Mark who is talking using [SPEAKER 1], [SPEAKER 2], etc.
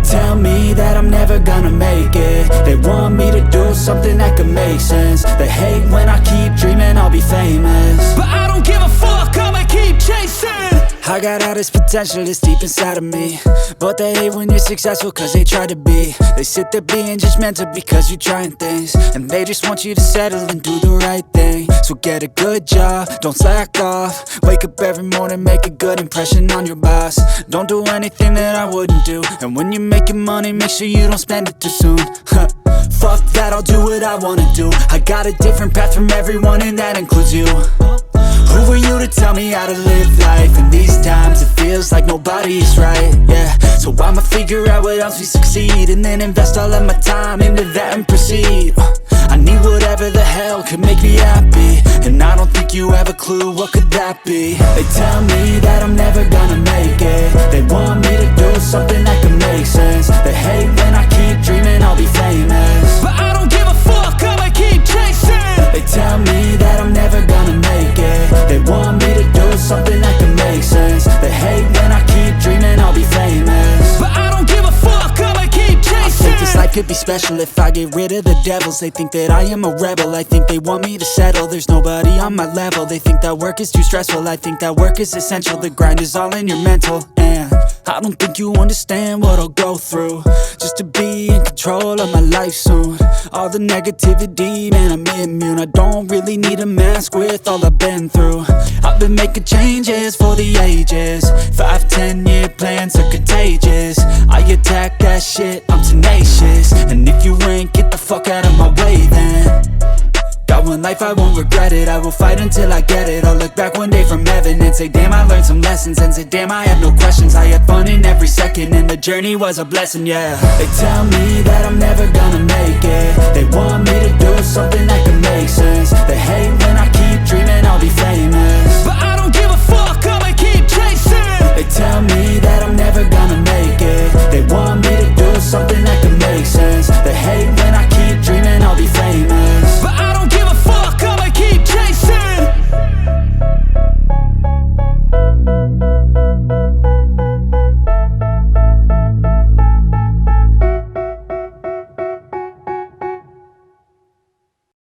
[SPEAKER 1] tell me that I'm never gonna make it. They want me to do something that could make sense. They hate when I keep dreaming I'll be famous,
[SPEAKER 2] but I don't give a fuck, I'ma keep chasing.
[SPEAKER 1] I got all this potential that's deep inside of me, but they hate when you're successful cause they try to be. They sit there being judgmental because you're trying things, and they just want you to settle and do the right thing. So get a good job, don't slack off. Wake up every morning, make a good impression on your boss. Don't do anything that I wouldn't do, and when you're making money, make sure you don't spend it too soon. Fuck that, I'll do what I wanna do. I got a different path from everyone, and that includes you. Who are you to tell me how to live life? In these times it feels like nobody is right, yeah. So I'ma figure out what else we succeed, and then invest all of my time into that and proceed. I need whatever the hell could make me happy, and I don't think you have a clue what could that be. They tell me that I'm never gonna make it. They want me to do something that could make sense. They hate when I keep dreaming I'll be famous,
[SPEAKER 2] but I don't give a fuck, I'ma keep chasing.
[SPEAKER 1] They tell me that I'm never gonna make it. They want me to do something that can make sense. They hate when I keep dreaming I'll be famous,
[SPEAKER 2] but I don't give a fuck, I'ma keep chasing.
[SPEAKER 1] I think this life could be special if I get rid of the devils. They think that I am a rebel, I think they want me to settle. There's nobody on my level. They think that work is too stressful, I think that work is essential. The grind is all in your mental, and I don't think you understand what I'll go through just to be in control of my life soon. All the negativity, man, I'm immune. I don't really need a mask with all I've been through. I've been making changes for the ages. 5-10 year plans are contagious. I attack that shit, I'm tenacious. And if you ain't, get the fuck out of my way then. Got one life, I won't regret it. I will fight until I get it. I'll look back one day from heaven and say, damn, I learned some lessons. And say, damn, I have no questions. I had fun in every second, and the journey was a blessing, yeah. They tell me that I'm